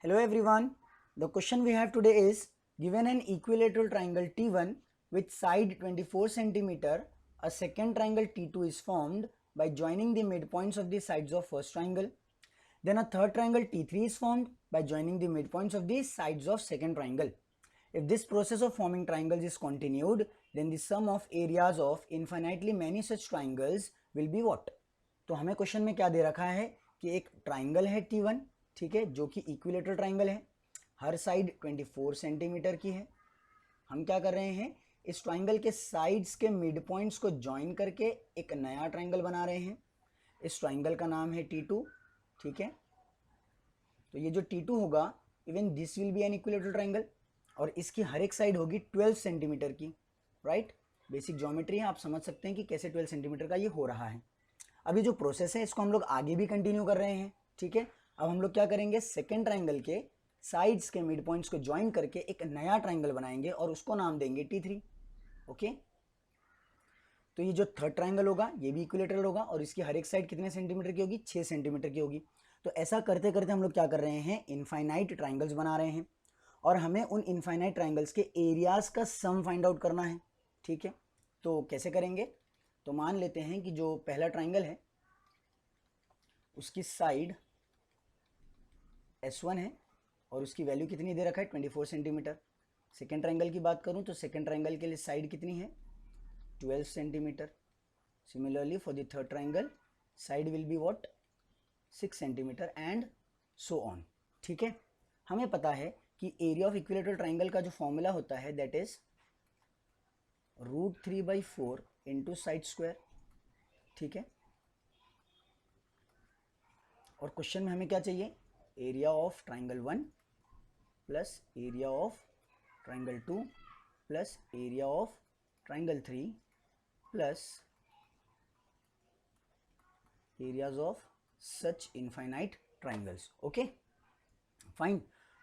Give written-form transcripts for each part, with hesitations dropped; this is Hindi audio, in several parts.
Hello everyone. The question we have today is given an equilateral triangle T1 with side 24 cm, a second triangle T2 is formed by joining the midpoints of the sides of first triangle. Then a third triangle T3 is formed by joining the midpoints of the sides of second triangle. If this process of forming triangles is continued, then the sum of areas of infinitely many such triangles will be what? तो हमें क्वेश्चन में क्या दे रखा है कि एक ट्राइंगल है T1, ठीक है, जो कि इक्विलेटरल ट्राइंगल है, हर साइड 24 सेंटीमीटर की है। हम क्या कर रहे हैं, इस ट्राइंगल के साइड्स के मिड पॉइंट्स को ज्वाइन करके एक नया ट्राइंगल बना रहे हैं। इस ट्राइंगल का नाम है T2, ठीक है। तो ये जो T2 होगा, even this will be an equilateral triangle और इसकी हर एक साइड होगी 12 सेंटीमीटर की, राइट। बेसिक ज्योमेट्री है, आप समझ सकते हैं कि कैसे 12 सेंटीमीटर का ये हो रहा है। अभी जो प्रोसेस है इसको हम लोग आगे भी कंटिन्यू कर रहे हैं, ठीक है। अब हम लोग क्या करेंगे, सेकेंड ट्राइंगल के साइड्स के मिड पॉइंट्स को ज्वाइन करके एक नया ट्राइंगल बनाएंगे और उसको नाम देंगे T3, ओके। तो ये जो थर्ड ट्राइंगल होगा ये भी इक्विलेटरल होगा और इसकी हर एक साइड कितने सेंटीमीटर की होगी, 6 सेंटीमीटर की होगी। तो ऐसा करते करते हम लोग क्या कर रहे हैं, इनफाइनाइट ट्राइंगल्स बना रहे हैं और हमें उन इनफाइनाइट ट्राइंगल्स के एरियाज का सम फाइंड आउट करना है, ठीक है। तो कैसे करेंगे, तो मान लेते हैं कि जो पहला ट्राइंगल है उसकी साइड S1 है और उसकी वैल्यू कितनी दे रखा है, 24 सेंटीमीटर। सेकेंड ट्राइंगल की बात करूं तो सेकेंड ट्राइंगल के लिए साइड कितनी है, 12 centimetre. Similarly for the third triangle side will be what, 6 centimetre and so on, ठीक है। हमें पता है कि एरिया ऑफ इक्विलेटरल ट्राइंगल का जो फॉर्मूला होता है that is √3/4 into side square, ठीक है। और क्वेश्चन में हमें क्या चाहिए, area of triangle 1 plus area of triangle 2 plus area of triangle 3 plus areas of such infinite triangles, okay fine.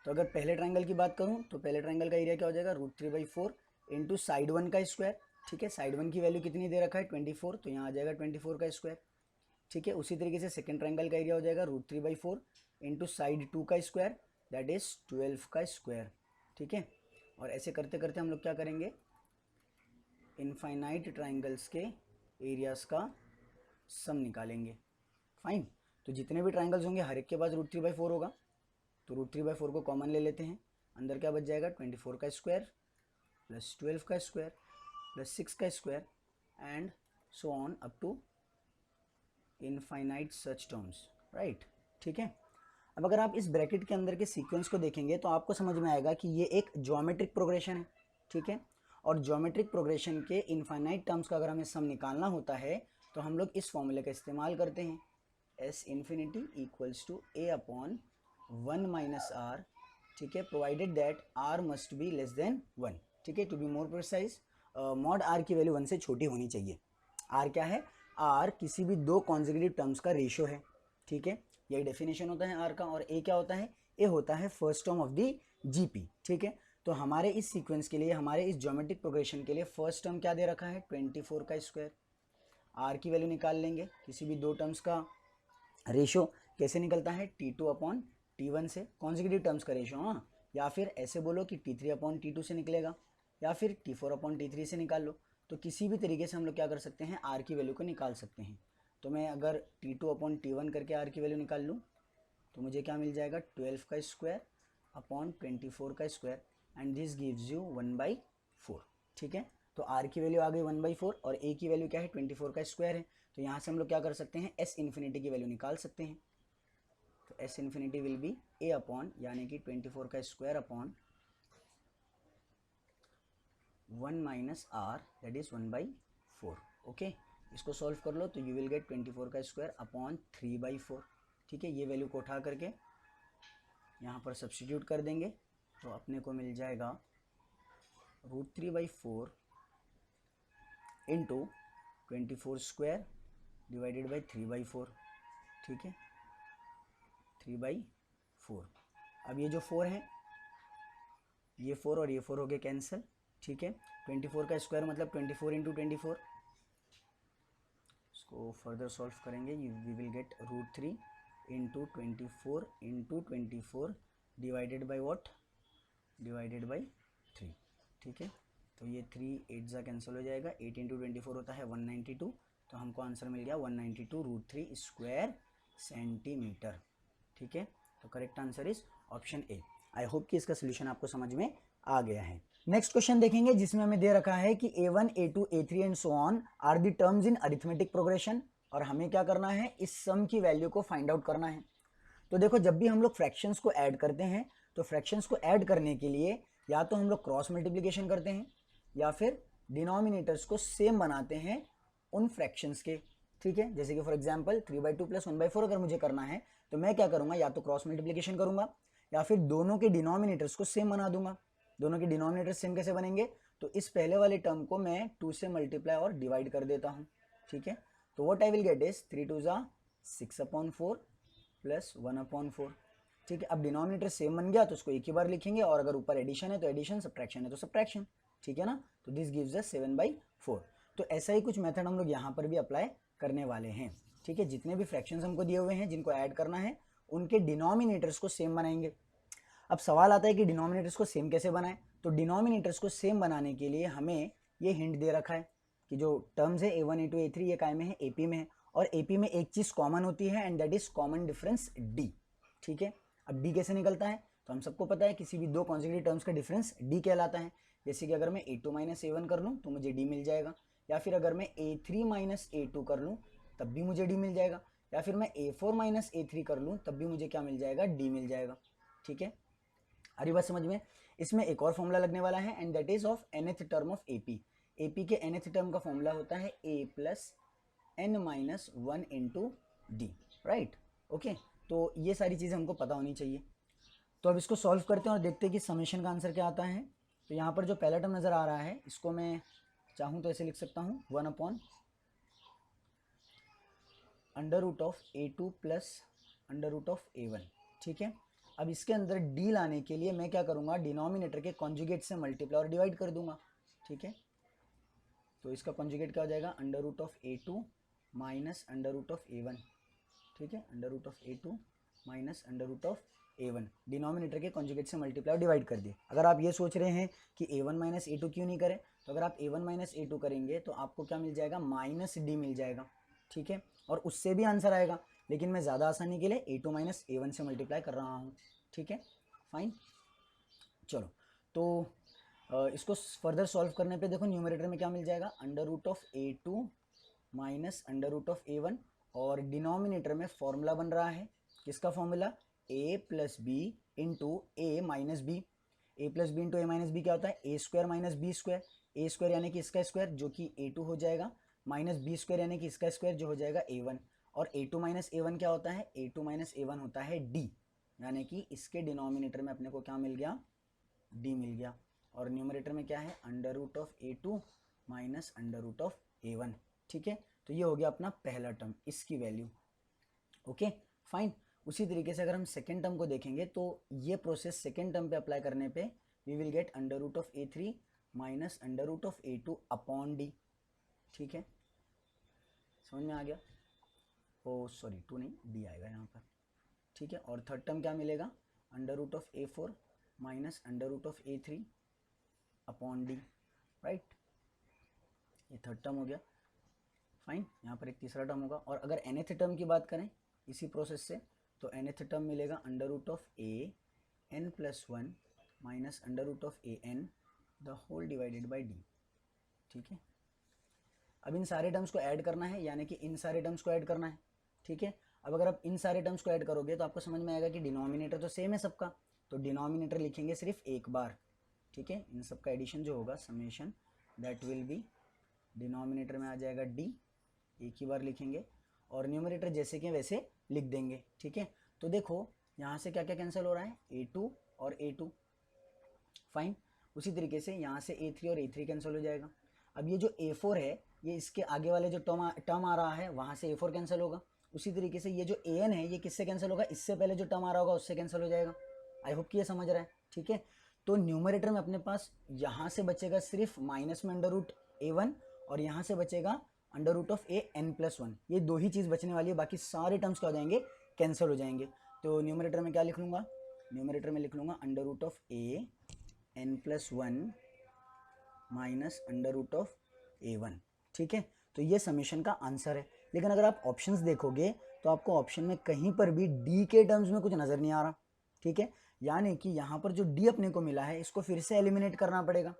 तो अगर पहले ट्राइंगल की बात करूं तो पहले ट्राइंगल का एरिया क्या हो जाएगा, √3/4 इंटू साइड 1 का स्क्वायर, ठीक है। साइड 1 की वैल्यू कितनी दे रखा है, 24, तो यहाँ आ जाएगा 24 का स्क्वायर, ठीक है। उसी तरीके से सेकेंड ट्राइंगल का एरिया हो जाएगा √3/4 इंटू साइड 2 का स्क्वायर दैट इज 12 का स्क्वायर, ठीक है। और ऐसे करते करते हम लोग क्या करेंगे, इनफाइनाइट ट्राइंगल्स के एरियाज का सम निकालेंगे, फाइन। तो जितने भी ट्राइंगल्स होंगे हर एक के पास √3/4 होगा, तो √3/4 को कॉमन ले लेते हैं। अंदर क्या बच जाएगा, 24 का स्क्वायर प्लस 12 का स्क्वायर प्लस 6 का square and so on up to infinite such terms, right, ठीक है। अब अगर आप इस ब्रैकेट के अंदर के सीक्वेंस को देखेंगे तो आपको समझ में आएगा कि ये एक ज्योमेट्रिक प्रोग्रेशन है, ठीक है। और ज्योमेट्रिक प्रोग्रेशन के इनफाइनाइट टर्म्स का अगर हमें सम निकालना होता है तो हम लोग इस फॉर्मूले का इस्तेमाल करते हैं, S infinity equals to A/1 minus R, ठीक है, provided that R must be less than 1, ठीक है। To be more precise, mod R की वैल्यू 1 से छोटी होनी चाहिए। R क्या है, R किसी भी दो कॉन्जिक्यूटिव टर्म्स का रेशियो है, ठीक है। यही डेफिनेशन होता है R का। और A क्या होता है, A होता है first term of the GP, ठीक है। तो हमारे इस सीक्वेंस के लिए, हमारे इस ज्योमेट्रिक प्रोग्रेशन के लिए फर्स्ट टर्म क्या दे रखा है, 24 का स्क्वायर। R की वैल्यू निकाल लेंगे, किसी भी दो टर्म्स का रेशियो कैसे निकलता है, T2/T1 से, कॉन्जिक्यूटिव टर्म्स का रेशियो, हाँ। या फिर ऐसे बोलो कि T3/T2 से निकलेगा या फिर T4/T3 से निकाल लो। तो किसी भी तरीके से हम लोग क्या कर सकते हैं, R की वैल्यू को निकाल सकते हैं। तो मैं अगर T2/T1 करके R की वैल्यू निकाल लूँ तो मुझे क्या मिल जाएगा, 12 का स्क्वायर अपॉन 24 का square and this gives you 1/4, ठीक है। तो R की वैल्यू आ गई 1/4 और A की वैल्यू क्या है, 24 का स्क्वायर है। तो यहाँ से हम लोग क्या कर सकते हैं, S इन्फिनिटी की वैल्यू निकाल सकते हैं। तो S infinity will be A upon, यानी कि 24 का square upon 1 minus R that is 1/4, okay. इसको सॉल्व कर लो तो यू विल गेट 24 का स्क्वायर अपॉन 3/4, ठीक है। ये वैल्यू को उठा करके यहाँ पर सब्स्टिट्यूट कर देंगे तो अपने को मिल जाएगा √3/4 इंटू 24 स्क्वायर डिवाइडेड बाई 3/4, ठीक है, 3/4। अब ये जो 4 है, ये 4 और ये 4 हो गए कैंसिल, ठीक है। 24 का स्क्वायर मतलब 24 इंटू 24, इसको फर्दर सॉल्व करेंगे we will get √3 into 24 into 24 divided by what, divided by 3, ठीक है। तो ये 3 8 जा कैंसिल हो जाएगा, 8 इंटू 24 होता है 192, तो हमको आंसर मिल गया 192√3 स्क्वायर सेंटीमीटर, ठीक है। तो correct answer is option A. I hope कि इसका सोल्यूशन आपको समझ में आ गया है। नेक्स्ट क्वेश्चन देखेंगे जिसमें हमें दे रखा है कि a1 a2 a3 and so on are the terms in arithmetic progression, और हमें क्या करना है, इस सम की वैल्यू को फाइंड आउट करना है। तो देखो, जब भी हम लोग फ्रैक्शंस को ऐड करते हैं तो फ्रैक्शंस को ऐड करने के लिए या तो हम लोग क्रॉस मल्टीप्लिकेशन करते हैं या फिर डिनोमिनेटर्स को सेम बनाते हैं उन फ्रैक्शंस के, ठीक है। जैसे कि फॉर एग्जांपल 3/2 + 1/4 अगर मुझे करना है तो मैं क्या करूंगा, या तो क्रॉस मल्टीप्लिकेशन करूंगा या फिर दोनों के डिनोमिनेटर्स को सेम बना दूंगा। दोनों के डिनोमिनेटर्स सेम कैसे बनेंगे, तो इस पहले वाले टर्म को मैं 2 से मल्टीप्लाई और डिवाइड कर देता हूँ, ठीक है। तो what I will get is 3 2 = 6/4 + 1/4, ठीक है। अब डिनोमिनेटर सेम बन गया तो उसको एक ही बार लिखेंगे, और अगर ऊपर एडिशन है तो एडिशन, सब्ट्रैक्शन है तो सब्ट्रैक्शन, ठीक है ना। तो दिस गिव्स अस 7/4। तो ऐसा ही कुछ मेथड हम लोग यहाँ पर भी अप्लाई करने वाले हैं, ठीक है। जितने भी फ्रैक्शंस हमको दिए हुए हैं जिनको ऐड करना है उनके डिनोमिनेटर्स को सेम बनाएंगे। अब सवाल आता है कि डिनोमिनेटर्स को सेम कैसे बनाएं, तो डिनोमिनेटर्स को सेम बनाने के लिए हमें ये हिंट दे रखा है कि जो टर्म्स है a1 a2 a3 ये काय में है, AP में है, और AP में एक चीज़ कॉमन होती है and that is common difference D, ठीक है। अब D कैसे निकलता है, तो हम सबको पता है किसी भी दो कॉन्सेक्यूटिव टर्म्स का डिफरेंस D कहलाता है। जैसे कि अगर मैं a2 - a1 कर लूँ तो मुझे D मिल जाएगा, या फिर अगर मैं a3 - a2 कर लूँ तब भी मुझे D मिल जाएगा, या फिर मैं a4 - a3 कर लूँ तब भी मुझे क्या मिल जाएगा, D मिल जाएगा, ठीक है। अरे बात समझ में। इसमें एक और फॉर्मूला लगने वाला है and that is of nth term of AP। AP के nth टर्म का फॉर्मूला होता है a + n - 1 × D, right, okay. तो ये सारी चीज़ें हमको पता होनी चाहिए। तो अब इसको सॉल्व करते हैं और देखते हैं कि समेशन का आंसर क्या आता है। तो यहाँ पर जो पहला टर्म नज़र आ रहा है इसको मैं चाहूँ तो ऐसे लिख सकता हूँ 1/√a2 + √a1, ठीक है। अब इसके अंदर D लाने के लिए मैं क्या करूँगा, डिनोमिनेटर के कॉन्जुगेट से मल्टीप्लाई और डिवाइड कर दूंगा, ठीक है। तो इसका कॉन्जुगेट क्या हो जाएगा, √a2 - √a1, ठीक है। √a2 - √a1 डिनोमिनेटर के कॉन्जुगेट से मल्टीप्लाई और डिवाइड कर दिए। अगर आप ये सोच रहे हैं कि a1 - a2 क्यों नहीं करें, तो अगर आप a1 - a2 करेंगे तो आपको क्या मिल जाएगा, -D मिल जाएगा, ठीक है। और उससे भी आंसर आएगा, लेकिन मैं ज़्यादा आसानी के लिए a2 - a1 से मल्टीप्लाई कर रहा हूँ, ठीक है, फाइन। चलो, तो इसको फर्दर सॉल्व करने पे देखो न्यूमरेटर में क्या मिल जाएगा, √a2 - √a1, और डिनोमिनेटर में फॉर्मूला बन रहा है, किसका formula, a + b × a - b। a + b × a - b क्या होता है, a² - b², a² यानी कि इसका स्क्वायर जो कि a2 हो जाएगा, -b² यानी कि इसका स्क्वायर जो हो जाएगा a1, और a2 - a1 क्या होता है, a2 - a1 होता है D, यानी कि इसके डिनोमिनेटर में अपने को क्या मिल गया, D मिल गया, और न्यूमरेटर में क्या है, √a2 - √a1, ठीक है। तो ये हो गया अपना पहला टर्म, इसकी वैल्यू, ओके, फाइन। उसी तरीके से अगर हम सेकेंड टर्म को देखेंगे तो ये प्रोसेस सेकेंड टर्म पे अप्लाई करने पे we will get √a3 - √a2 upon D, ठीक है, समझ में आ गया। ओ सॉरी 2 नहीं, D आएगा यहाँ पर, ठीक है। और थर्ड टर्म क्या मिलेगा, √a4 - √a3 upon D, right, ये थर्ड टर्म हो गया, फाइन। यहाँ पर एक तीसरा टर्म होगा, और अगर nth टर्म की बात करें इसी प्रोसेस से तो nth टर्म मिलेगा √an + 1 -√an the whole divided by D, ठीक है। अब इन सारे टर्म्स को ऐड करना है, यानी कि इन सारे टर्म्स को ऐड करना है, ठीक है। अब अगर आप इन सारे टर्म्स को ऐड करोगे तो आपको समझ में आएगा कि डिनोमिनेटर तो सेम है सबका, तो डिनोमिनेटर लिखेंगे सिर्फ एक बार, ठीक है। इन सब का एडिशन जो होगा summation that will be, denominator में आ जाएगा D, एक ही बार लिखेंगे, और न्यूमरेटर जैसे कि वैसे लिख देंगे, ठीक है। तो देखो यहाँ से क्या क्या कैंसिल हो रहा है, a2 और a2, फाइन। उसी तरीके से यहाँ से a3 और a3 कैंसिल हो जाएगा। अब ये जो a4 है ये इसके आगे वाले जो टर्म आ रहा है वहाँ से a4 कैंसिल होगा। उसी तरीके से ये जो an है ये किससे कैंसिल होगा, इससे पहले जो टर्म आ रहा होगा उससे कैंसिल हो जाएगा। आई होप कि ये समझ रहा है, ठीक है। तो न्यूमरेटर में अपने पास यहाँ से बचेगा सिर्फ माइनस में √a1, और यहाँ से बचेगा √an + 1, ये दो ही चीज़ बचने वाली है, बाकी सारे टर्म्स क्या हो जाएंगे, कैंसिल हो जाएंगे। तो न्यूमरेटर में क्या लिख लूँगा, न्यूमरेटर में लिख लूँगा under root of A N plus one minus under root of A one. ठीक है, तो ये समीशन का आंसर है। लेकिन अगर आप ऑप्शंस देखोगे तो आपको ऑप्शन में कहीं पर भी डी के टर्म्स में कुछ नज़र नहीं आ रहा। ठीक है, यानी कि यहाँ पर जो डी अपने को मिला है इसको फिर से एलिमिनेट करना पड़ेगा।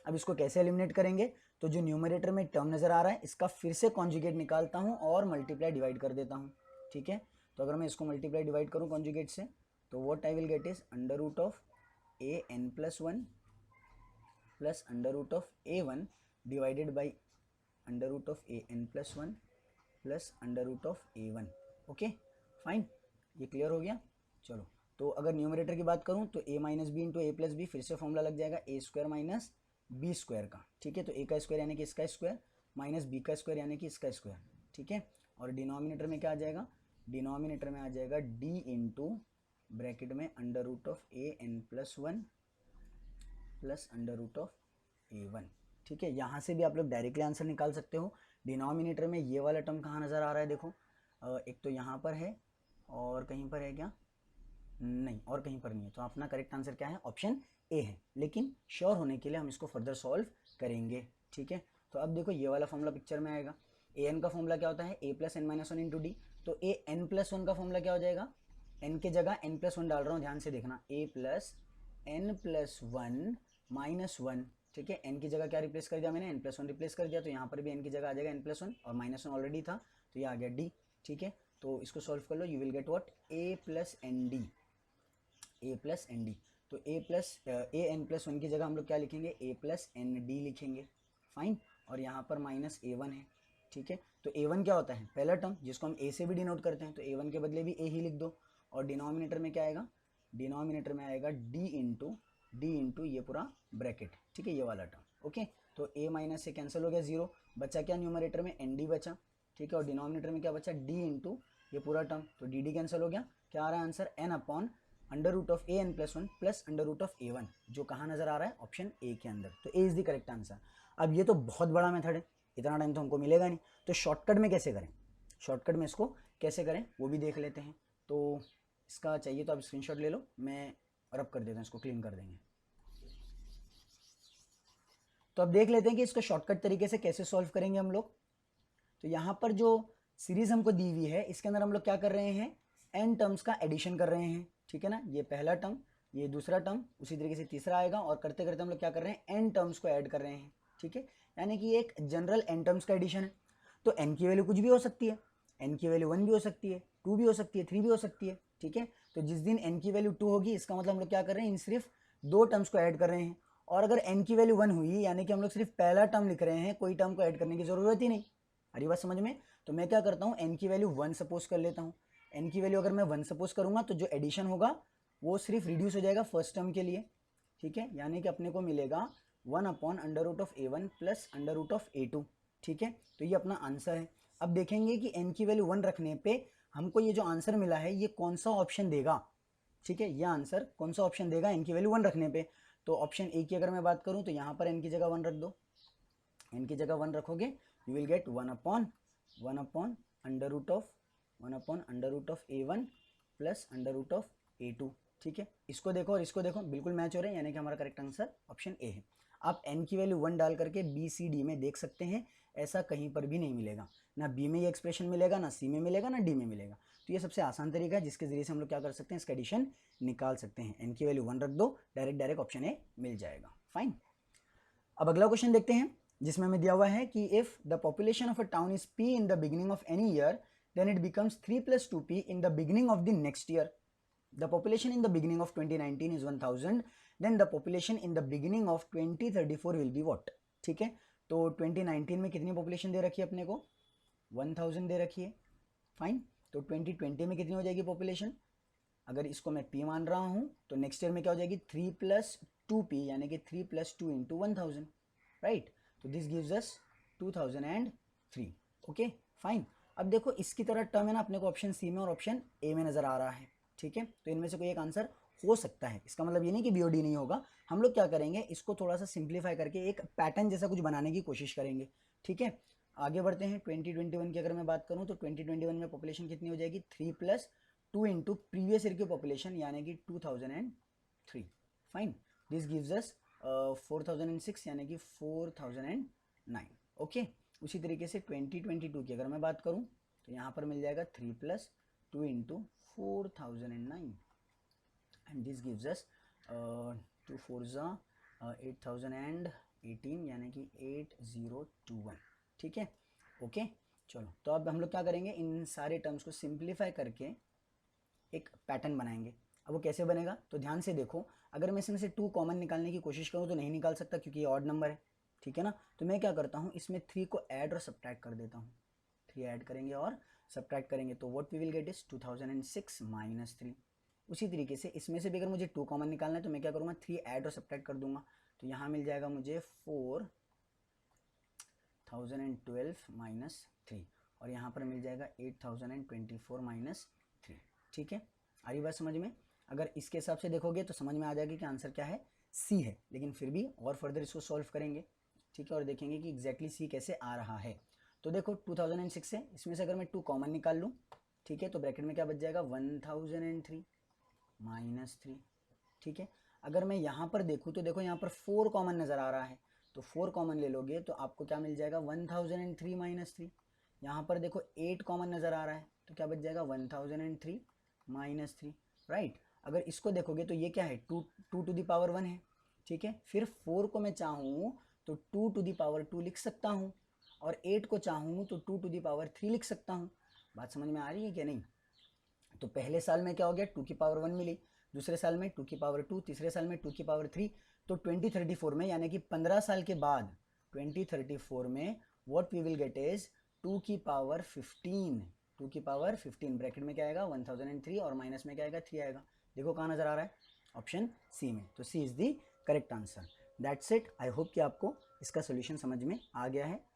अब इसको कैसे एलिमिनेट करेंगे, तो जो न्यूमरेटर में टर्म नज़र आ रहा है इसका फिर से कॉन्जुगेट निकालता हूँ और मल्टीप्लाई डिवाइड कर देता हूँ। ठीक है, तो अगर मैं इसको मल्टीप्लाई डिवाइड करूँ कॉन्जुगेट से तो what I will get is under root of A N plus one plus under root of A one divided by under root of A N plus one plus under root of A one. Okay fine, ये क्लियर हो गया। चलो, तो अगर न्यूमरेटर की बात करूँ तो ए माइनस बी इंटू ए प्लस बी, फिर से फॉर्मूला लग जाएगा ए स्क्वायर माइनस बी स्क्वायर का। ठीक है, तो ए का स्क्वायर यानी कि इसका स्क्वायर माइनस बी का स्क्वायर यानी कि इसका स्क्वायर। ठीक है, और डिनोमिनेटर में क्या आ जाएगा, डिनोमिनेटर में आ जाएगा डी इंटू ब्रैकेट में under root of A N plus one plus under root of A one. ठीक है, यहाँ से भी आप लोग डायरेक्टली आंसर निकाल सकते हो। डिनोमिनेटर में ये वाला टर्म कहाँ नज़र आ रहा है, देखो एक तो यहाँ पर है और कहीं पर है क्या, नहीं और कहीं पर नहीं है। तो अपना करेक्ट आंसर क्या है, ऑप्शन ए है। लेकिन श्योर होने के लिए हम इसको फर्दर सॉल्व करेंगे। ठीक है, तो अब देखो ये वाला फॉर्मूला पिक्चर में आएगा। ए एन का फॉर्मूला क्या होता है, a plus n minus one into d. तो ए एन प्लस वन का फॉर्मूला क्या हो जाएगा, एन के जगह एन प्लस वन डाल रहा हूँ, ध्यान से देखना, a plus n plus one minus one. ठीक है, एन की जगह क्या रिप्लेस कर दिया मैंने, एन प्लस वन रिप्लेस कर दिया, तो यहाँ पर भी एन की जगह आ जाएगा एन प्लस वन और माइनस वन ऑलरेडी था तो ये आ गया डी। ठीक है, तो इसको सॉल्व कर लो, you will get what, a plus n d, a plus n d. तो ए एन प्लस वन की जगह हम लोग क्या लिखेंगे, ए प्लस एन डी लिखेंगे। फाइन, और यहाँ पर माइनस ए वन है। ठीक है, तो ए वन क्या होता है, पहला टर्म जिसको हम ए से भी डिनोट करते हैं, तो ए वन के बदले भी ए ही लिख दो। और डिनोमिनेटर में क्या आएगा, डिनोमिनेटर में आएगा डी इंटू ये पूरा ब्रैकेट। ठीक है, ये वाला टर्म। ओके, तो ए माइनस से कैंसिल हो गया, जीरो बचा क्या न्यूमरेटर में, एन डी बचा। ठीक है, और डिनोमिनेटर में क्या बचा, डी इंटू ये पूरा टर्म, तो डी डी कैंसिल हो गया। क्या आ रहा है answer, N upon under root of A N plus one plus under root of A one, जो कहाँ नजर आ रहा है, ऑप्शन ए के अंदर। तो ए इज द करेक्ट आंसर। अब ये तो बहुत बड़ा मेथड है, इतना टाइम तो हमको मिलेगा नहीं, तो शॉर्टकट में कैसे करें, शॉर्टकट में इसको कैसे करें वो भी देख लेते हैं। तो इसका चाहिए तो आप स्क्रीनशॉट ले लो, मैं रब कर देता हूँ, इसको क्लीन कर देंगे। तो अब देख लेते हैं कि इसको शॉर्टकट तरीके से कैसे सॉल्व करेंगे हम लोग। तो यहाँ पर जो सीरीज हमको दी हुई है इसके अंदर हम लोग क्या कर रहे हैं, एन टर्म्स का एडिशन कर रहे हैं। ठीक है ना, ये पहला टर्म, ये दूसरा टर्म, उसी तरीके से तीसरा आएगा, और करते करते हम लोग क्या कर रहे हैं, एन टर्म्स को ऐड कर रहे हैं। ठीक है, यानी कि एक जनरल एन टर्म्स का एडिशन है। तो एन की वैल्यू कुछ भी हो सकती है, एन की वैल्यू 1 भी हो सकती है, 2 भी हो सकती है, 3 भी हो सकती है। ठीक है, तो जिस दिन एन की वैल्यू 2 होगी इसका मतलब हम लोग क्या कर रहे हैं, इन सिर्फ दो टर्म्स को ऐड कर रहे हैं। और अगर एन की वैल्यू 1 हुई यानी कि हम लोग सिर्फ पहला टर्म लिख रहे हैं, कोई टर्म को ऐड करने की जरूरत ही नहीं। हरी बात समझ में। तो मैं क्या करता हूँ, एन की वैल्यू 1 सपोज कर लेता हूँ। एन की वैल्यू अगर मैं 1 सपोज करूँगा तो जो एडिशन होगा वो सिर्फ रिड्यूस हो जाएगा फर्स्ट टर्म के लिए। ठीक है, यानी कि अपने को मिलेगा 1 upon under root of A one plus under root of A two. ठीक है, तो ये अपना आंसर है। अब देखेंगे कि एन की वैल्यू 1 रखने पे हमको ये जो आंसर मिला है ये कौन सा ऑप्शन देगा। ठीक है, ये आंसर कौन सा ऑप्शन देगा एन की वैल्यू 1 रखने पे। तो ऑप्शन ए की अगर मैं बात करूँ तो यहाँ पर एन की जगह 1 रख दो, एन की जगह 1 रखोगे you will get 1 upon under root of A one plus under root of A two. ठीक है, इसको देखो और इसको देखो, बिल्कुल मैच हो रहे हैं, यानी कि हमारा करेक्ट आंसर ऑप्शन ए है। आप एन की वैल्यू 1 डाल करके बी सी डी में देख सकते हैं, ऐसा कहीं पर भी नहीं मिलेगा, ना बी में ये एक्सप्रेशन मिलेगा, ना सी में मिलेगा, ना डी में मिलेगा। तो ये सबसे आसान तरीका है जिसके जरिए से हम लोग क्या कर सकते हैं, इसका एडिशन निकाल सकते हैं। एन की वैल्यू 1 रख दो, डायरेक्ट ऑप्शन ए मिल जाएगा। फाइन, अब अगला क्वेश्चन देखते हैं जिसमें हमें दिया हुआ है कि if the population of a town is P in the beginning of any year then it becomes 3 plus 2p in the beginning of the next year. The population in the beginning of 2019 is 1000, then the population in the beginning of 2034 will be what? ठीक है, तो 2019 में कितनी पॉपुलेशन दे रखी है अपने को, 1000 दे रखी है। फाइन, तो 2020 में कितनी हो जाएगी पॉपुलेशन, अगर इसको मैं p मान रहा हूँ तो नेक्स्ट ईयर में क्या हो जाएगी 3 plus 2p, यानी कि 3 plus 2 into 1000, राइट। तो this gives us 2003। Okay fine, अब देखो इसकी तरह टर्म है ना अपने को ऑप्शन सी में और ऑप्शन ए में नजर आ रहा है। ठीक है, तो इनमें से कोई एक आंसर हो सकता है, इसका मतलब ये नहीं कि बी और डी नहीं होगा। हम लोग क्या करेंगे, इसको थोड़ा सा सिंप्लीफाई करके एक पैटर्न जैसा कुछ बनाने की कोशिश करेंगे। ठीक है, आगे बढ़ते हैं। 2021 की अगर मैं बात करूँ तो 2021 में पॉपुलेशन कितनी हो जाएगी, 3 plus 2 इंटू प्रीवियस ईयर की पॉपुलेशन यानी कि 2003. फाइन, दिस गिव्स अस 4006 यानी कि 4009. ओके, उसी तरीके से 2022 की अगर मैं बात करूं तो यहाँ पर मिल जाएगा 3 + 2 इंटू 4009 एंड दिस गिव्स अस 2 4 8018 यानी कि 8021. ठीक है, ओके. चलो, तो अब हम लोग क्या करेंगे, इन सारे टर्म्स को सिंप्लीफाई करके एक पैटर्न बनाएंगे. अब वो कैसे बनेगा, तो ध्यान से देखो. अगर मैं इसमें से 2 कॉमन निकालने की कोशिश करूँ तो नहीं निकाल सकता क्योंकि ये ऑड नंबर है. ठीक है ना, तो मैं क्या करता हूँ, इसमें 3 को ऐड और सब्ट्रैक्ट कर देता हूँ. 3 ऐड करेंगे और सब्ट्रैक्ट करेंगे तो what we will get is 2006 - 3. उसी तरीके से इसमें से भी अगर मुझे 2 कॉमन निकालना है तो मैं क्या करूँगा, 3 ऐड और सब्ट्रैक्ट कर दूंगा. तो यहाँ मिल जाएगा मुझे 4012 - 3 और यहाँ पर मिल जाएगा 8024 - 3. ठीक है, आ रही बात समझ में. अगर इसके हिसाब से देखोगे तो समझ में आ जाएगा कि आंसर क्या है, सी है. लेकिन फिर भी और फर्दर इसको सॉल्व करेंगे. ठीक है, और देखेंगे कि एग्जैक्टली सी कैसे आ रहा है. तो देखो 2006 है, इसमें से अगर मैं 2 कॉमन निकाल लूँ, ठीक है, तो ब्रैकेट में क्या बच जाएगा 1003 - 3. ठीक है, अगर मैं यहाँ पर देखूँ तो देखो यहाँ पर 4 कॉमन नज़र आ रहा है, तो 4 कॉमन ले लोगे तो आपको क्या मिल जाएगा 1003 - 3. यहाँ पर देखो 8 कॉमन नज़र आ रहा है तो क्या बच जाएगा 1003 - 3. राइट, अगर इसको देखोगे तो ये क्या है 2 टू द पावर 1 है. ठीक है, फिर 4 को मैं चाहूँ तो 2 टू द पावर 2 लिख सकता हूँ और 8 को चाहूँ तो 2 टू द पावर 3 लिख सकता हूँ. बात समझ में आ रही है क्या नहीं. तो पहले साल में क्या हो गया 2 की पावर 1 मिली, दूसरे साल में 2 की पावर 2, तीसरे साल में 2 की पावर 3. तो 2034 में यानी कि 15 साल के बाद 2034 में what we will get is 2 की पावर 15. 2 की पावर 15 ब्रैकेट में क्या आएगा 1003 और माइनस में क्या आएगा 3 आएगा. देखो कहाँ नजर आ रहा है, ऑप्शन सी में. तो C is the correct answer. That's it. I hope कि आपको इसका सोल्यूशन समझ में आ गया है.